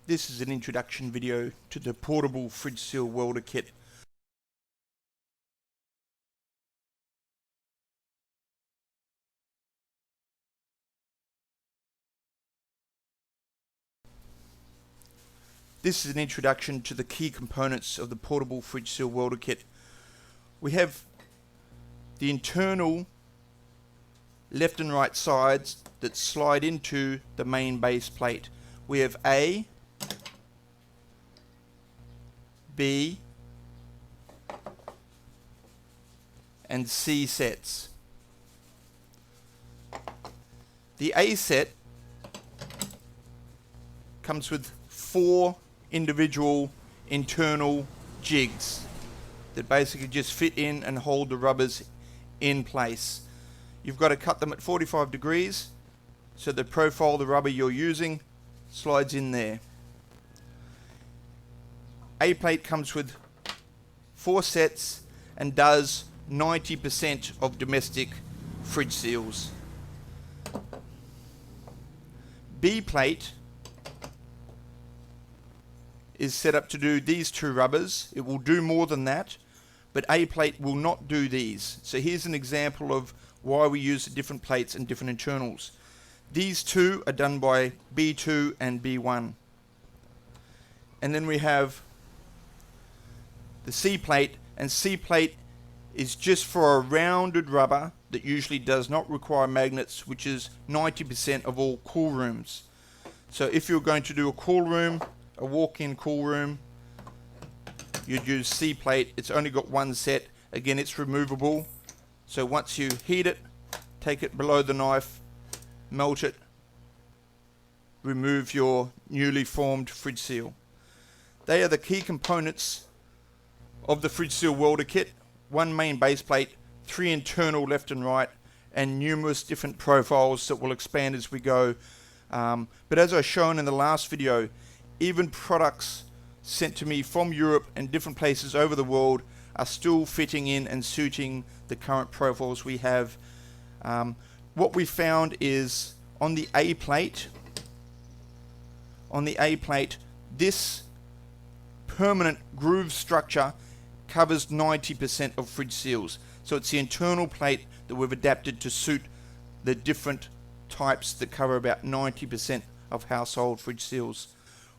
This is an introduction video to the portable FridgeSeal-WelderKit. This is an introduction to the key components of the portable FridgeSeal-WelderKit. We have the internal left and right sides that slide into the main base plate. We have A, B, and C sets. The A set comes with 4 individual internal jigs that basically just fit in and hold the rubbers in place. You've got to cut them at 45 degrees so the profile of the rubber you're using slides in there. A plate comes with 4 sets and does 90% of domestic fridge seals. B plate is set up to do these 2 rubbers. It will do more than that, but A plate will not do these. So here's an example of why we use the different plates and different internals. These 2 are done by B2 and B1. And then we have the C plate, and C plate is just for a rounded rubber that usually does not require magnets, which is 90% of all cool rooms. So if you're going to do a cool room, a walk-in cool room, you'd use C plate. It's only got 1 set. Again, it's removable. So once you heat it, take it below the knife, melt it, remove your newly formed fridge seal. They are the key components of the FridgeSeal-WelderKit. 1 main base plate, 3 internal left and right, and numerous different profiles that will expand as we go. But as I've shown in the last video, even products sent to me from Europe and different places over the world are still fitting in and suiting the current profiles we have. What we found is on the A plate, this permanent groove structure covers 90% of fridge seals. So it's the internal plate that we've adapted to suit the different types that cover about 90% of household fridge seals.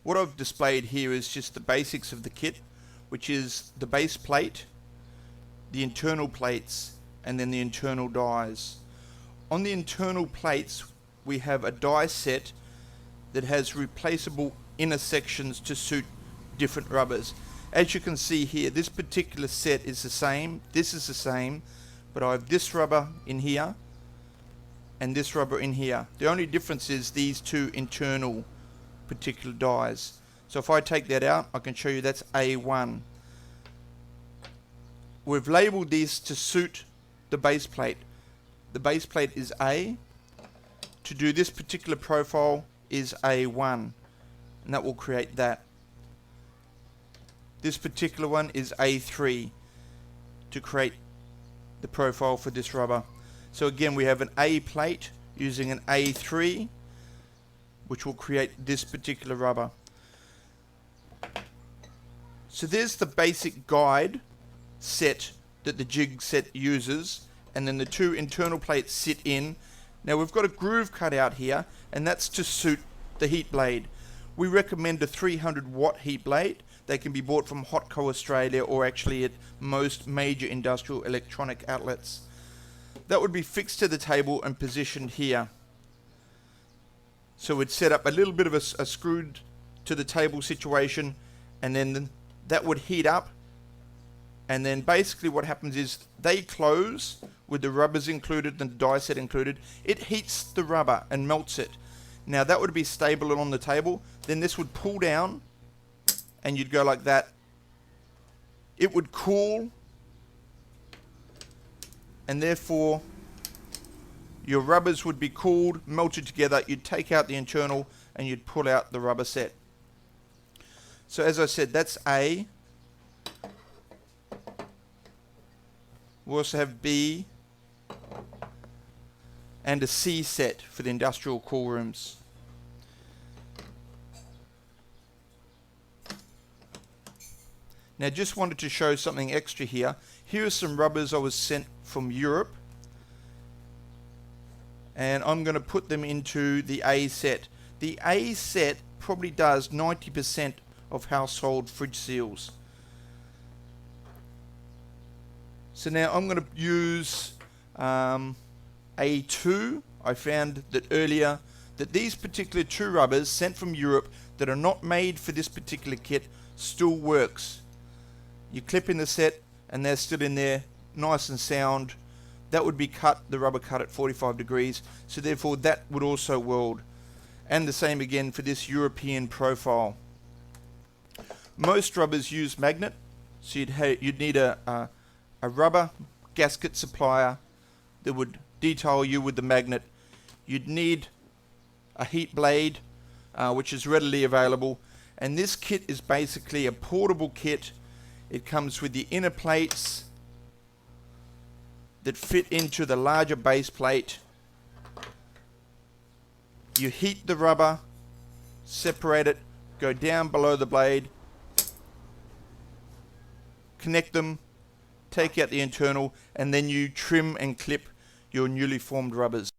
What I've displayed here is just the basics of the kit, which is the base plate, the internal plates, and then the internal dies. On the internal plates, we have a die set that has replaceable inner sections to suit different rubbers. As you can see here, this particular set is the same, this is the same, but I have this rubber in here and this rubber in here. The only difference is these 2 internal particular dies. So if I take that out, I can show you that's A1. We've labeled these to suit the base plate. The base plate is A. To do this particular profile is A1, and that will create that. This particular one is A3 to create the profile for this rubber. So again, we have an A plate using an A3, which will create this particular rubber. So there's the basic guide set that the jig set uses, and then the 2 internal plates sit in. Now we've got a groove cut out here, and that's to suit the heat blade. We recommend a 300 watt heat blade. They can be bought from Hotco Australia or actually at most major industrial electronic outlets. That would be fixed to the table and positioned here. So we'd set up a little bit of a screwed to the table situation, and then that would heat up, and then basically what happens is they close with the rubbers included and the die set included. It heats the rubber and melts it. Now that would be stable and on the table. Then this would pull down and you'd go like that. It would cool, and therefore your rubbers would be cooled, melted together. You'd take out the internal and you'd pull out the rubber set. So as I said, that's A. We also have B and a C set for the industrial cool rooms. Now just wanted to show something extra here. Here are some rubbers I was sent from Europe, and I'm going to put them into the A set. The A set probably does 90% of household fridge seals. So now I'm going to use A2. I found that earlier that these particular 2 rubbers sent from Europe that are not made for this particular kit still works. You clip in the set and they're still in there, nice and sound. That would be cut, the rubber cut at 45 degrees, so therefore that would also weld. And the same again for this European profile. Most rubbers use magnet, so you'd need a rubber gasket supplier that would detail you with the magnet. You'd need a heat blade, which is readily available, and this kit is basically a portable kit. It comes with the inner plates that fit into the larger base plate. You heat the rubber, separate it, go down below the blade, connect them, take out the internal, and then you trim and clip your newly formed rubbers.